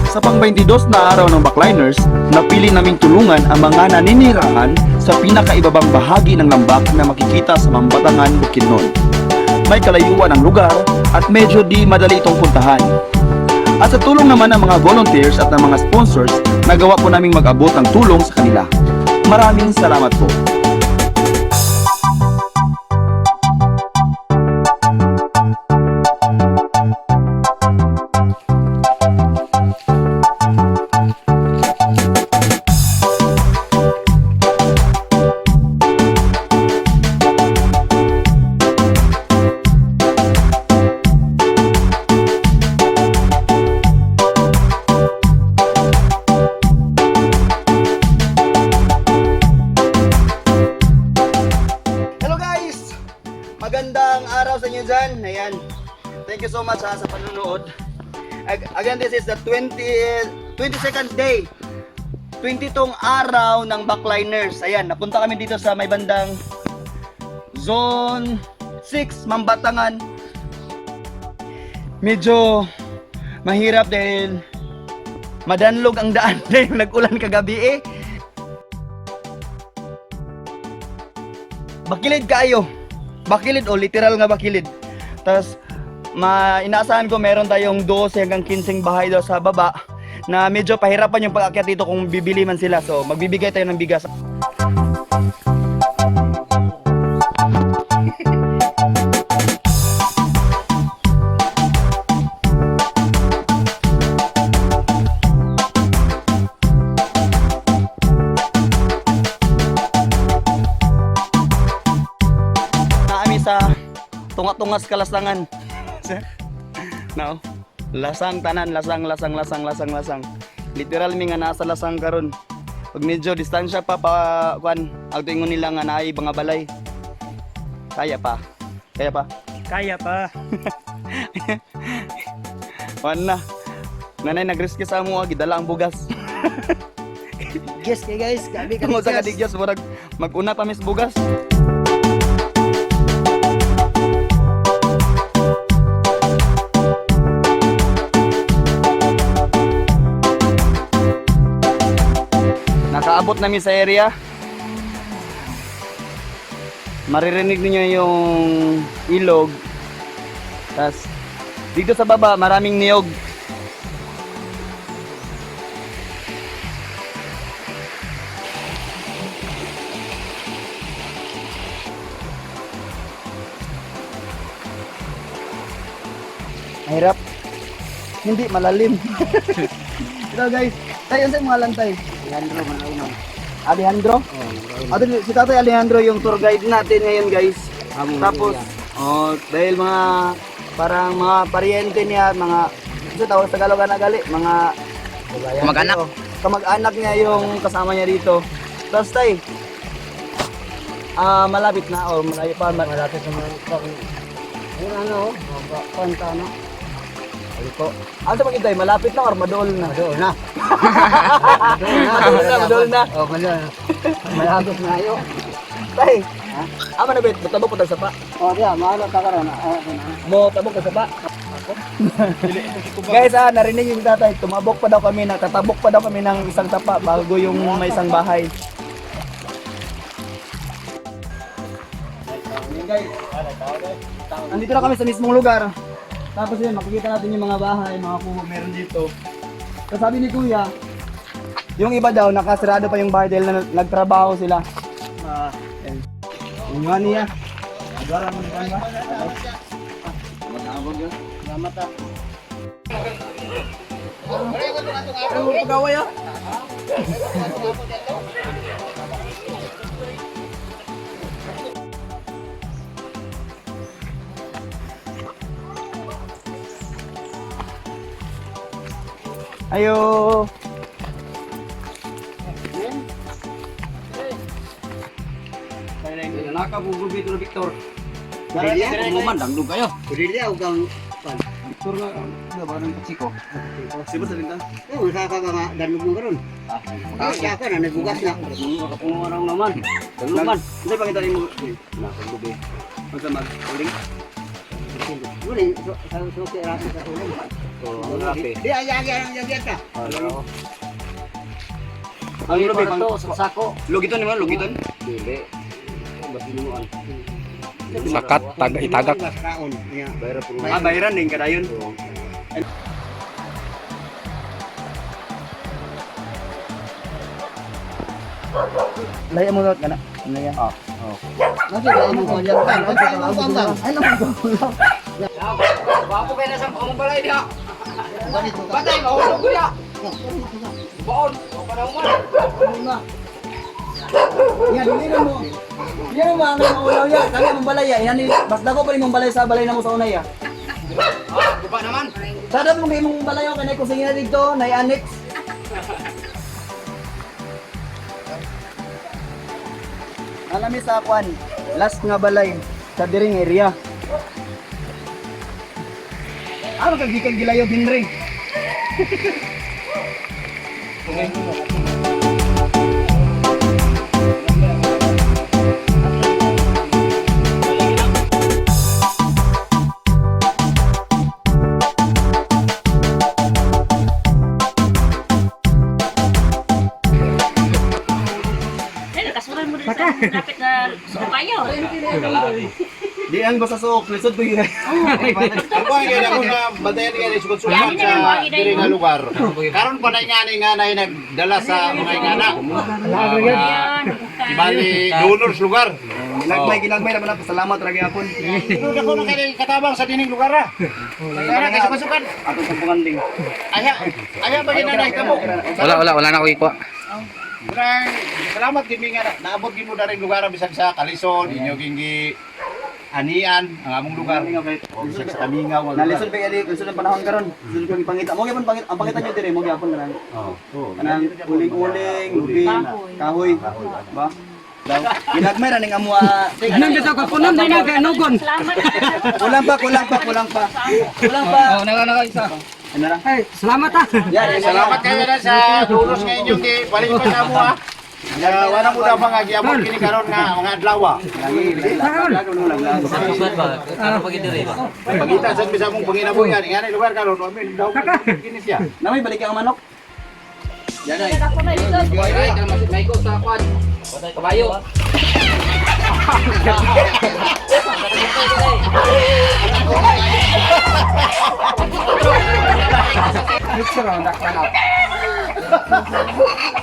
Sa pang-22 na araw ng Backliners, napili naming tulungan ang mga naninirahan sa pinakaibabang bahagi ng lambak na makikita sa Mambatangan, Bukidnon. May kalayuan ang lugar at medyo di madali itong puntahan. At sa tulong naman ng mga volunteers at ng mga sponsors, nagawa po naming mag-abot ng tulong sa kanila. Maraming salamat po. Magandang araw sa inyo dyan. Ayan. Thank you so much sa panonood. Again, this is the 22nd day. 22nd araw ng Backliners. Ayan, napunta kami dito sa may bandang Zone 6, Mambatangan. Medyo mahirap dahil madanlog ang daan dahil nag-ulan kagabi eh. Bakilid kayo. Bakilid o literal nga bakilid. Tapos inaasahan ko meron tayong 12 hanggang 15 bahay daw sa baba na medyo pahirapan yung pag-akyat dito kung bibili man sila. So magbibigay tayo ng bigas. Sa tunga-tungas kalasangan. No? Lasang tanan, lasang. Literal mi nga nasa lasang karon. Pag medyo distansya pa kuan, ang ingon nila nga naay mga balay. Kaya pa. Wan na. Nanay nagriski sa amo gidala ang bugas. Yes kay guys, gabi ka Kamo sa kadigyas murag mag-una pa mis bugas. Nakaabot namin sa area. Maririnig niyo yung ilog. Tapos dito sa baba maraming niyog. Mahirap. Hindi malalim. Ito guys, tayo sa mga lantay. Alejandro Manaunon. Alejandro? Si Tatay Alejandro yung tour guide natin ngayon guys. Tapos, dahil mga parang mga pariente niya, mga tawag sa Tagalog na gali, mga Kamag-anak. Kamag-anak niya yung kasama niya dito. Tapos tay, malapit na o malayo pa. Malapit sa mga ano, panta na. Aliko. Ano sa pagkitay, malapit na or madool na? Doon na. Madool na. Oh, madool na. Malapit na ayo. Tay, ama na bet, tabok po sa pa. Oh, dia, maano ta karon. Mo tabok sa pa. Guys, narinig yung tatay, tumabok pa daw kami, nakatabok pa daw kami ng isang tapa bago yung may isang bahay. Guys, andito na kami sa mismong lugar. Tapos yun, makikita natin yung mga bahay, mga kubo meron dito. So sabi ni Kuya, yung iba daw, nakasirado pa yung bahay dahil nagtrabaho sila. Yan. Yung nga niya. Agara mo ba? Mag-aabog yun. Salamat ah. Ano mo pagaway ah? Ayo. Nakabububi ito na Victor. Kurilya? Kumumandang doon kayo. Kurilya o kang pan? Victor nga ba ng Chiko? Sibo sa lintan? Oh, sa ka nga danlog mo karon. Kaya ka na nagbugas na. Makapungo nga naman. Naman. Hindi pa kita rin mo. Nakabubi. Magsa mag-uling. Muli, sa suki rapi sa tulong. Di, ayan ka. Ang lubi bang sa sako. lugiton ni mo, lugiton. Dili. Sakat, itagak. Kaon. Ah, bayaran din kadayon. Laya mo not kana. Laya. Ah. Nasi kayo mo ko yan. Ay, Bapo kayo na sa pamong balay diha. Batay, mahulog ko diha. Baon, panahon mo. Yan, hindi na mo. Yan mo ang maulaw ya. Kaya mong balay ya. Yan basta ko pa rin mong balay sa balay na mo sa unay ya. Guba naman. Sada mo kay mong balay ko kanay ko sa ina dito, nay annex. Alami sa kwan, last nga balay sa diring area. Ano kag gikan gilayo dinre? Kasuran mo rin sa lapit na sukayo. Di ang basta suok, lisod ko yun. Ako ang kailangan ko na bantayan nga sukat-sukat sa diri nga lugar. Karon pa na nga nagdala sa mga ingana. Bali, donors lugar. Ginagmay naman ako. Salamat lagi akon. Ito ako na kaya katabang sa dining lugar ha. Kaya kasi sukat-sukat. Ato sa punganding. Aya ba yun na nahitabo? Wala na ko ikuha. Murang, salamat gini nga naabot gid mo na rin lugar bisag sa Kalison, inyo gingi anian ang among lugar. Bisag sa Tamingaw. Nalisod pa gali, lisod ang panahon karon. Lisod ko ipangita. Mo gyapon pangita, ang pangita niyo dire mo gyapon kanang. Kanang uling-uling, lubi, kahoy. Ba? Daw. Ginagmay ra ning amo. Anong bitaw ka punon na nga kay nugon. Salamat. Kulang pa. Oh, naka isa. Ano ra? Ay, salamat ah. Yan, Salamat kayo na sa donors nga inyong balik pa sa amo ha. Wala mo daw mga giabot kini karon nga mga adlaw. Pagita sa bisa mong panginabuhi nga lugar karon amin daw kini siya. Namay balik ang manok. Yan ay. Ay, may ko sa kwan. Kabayo.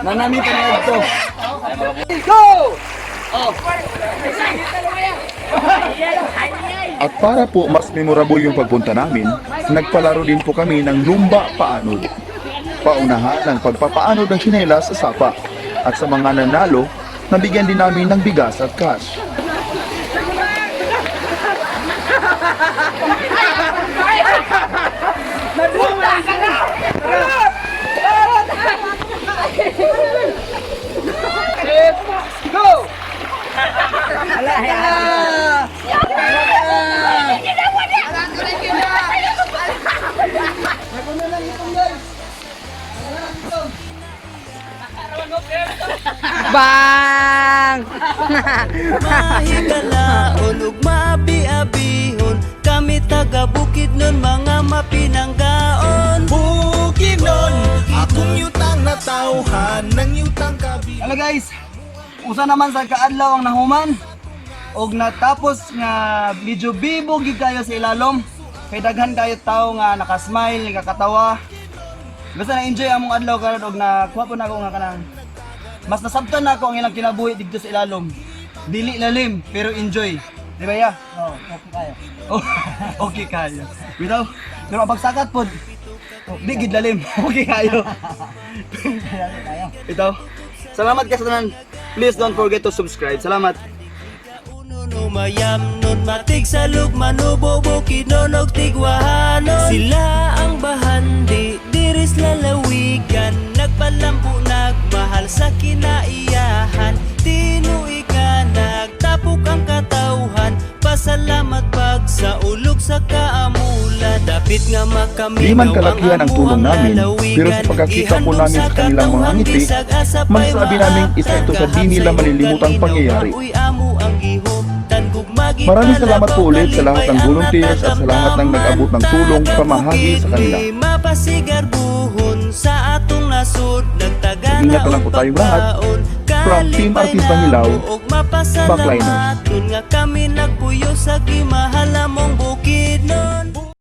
Nanami pa niya ito. At para po mas memorable yung pagpunta namin, nagpalaro din po kami ng lumba paanod. Paunahan ng pagpapaanod ng tsinelas sa sapa. At sa mga nanalo, nabigyan din namin ng bigas at cash. Bang! Mahigalaon ug maabi-abihon kami taga Bukidnon mga mapinanggaon. Bukidnon akong yutang na tawhan ng yutang kabi. Hello guys. Usa naman sa kaadlaw ang nahuman. Og natapos nga medyo bibog gid kayo sa ilalom. Kay daghan kayo tao nga nakasmile, nakakatawa. Basta na-enjoy among adlaw karon og nakuha po na ako nga kanang mas nasabtan na ako ang ilang kinabuhi dito sa ilalom. Dili lalim, pero enjoy. Di ba ya? Oh, okay kayo. Oh, okay kayo. Bitaw, pero pagsakat po, di gid lalim. Okay kayo. Ito. Salamat kayo sa tanan. Please don't forget to subscribe. Salamat. Uno mayam nun matig sa lugman ubo Bukidnon og tigwahanon. Sila ang bahandi diris lalawigan, nagpalambo nagmahal sa kinaiyahan. Tinuig nga nagtapok ang katawhan, pasalamat pag sa ulog sa kaamulan. Dapit nga makamit Di man kalakihan ang tulong namin, pero sa pagkakita po namin sa kanilang mga ngiti, masasabi namin isa ito sa di nila malilimutang pangyayari. Amo ang gihom, tangkog Maraming salamat po ulit sa lahat ng volunteers at sa lahat ng nag-abot ng tulong pamahagi sa kanila. Mapasigarbuhon sa atong nasud nagtaga Ingat na lang po tayong lahat. From Team Artista Hilaw, Backliners. nga kami nagpuyo sa gimahalamong bukid nun.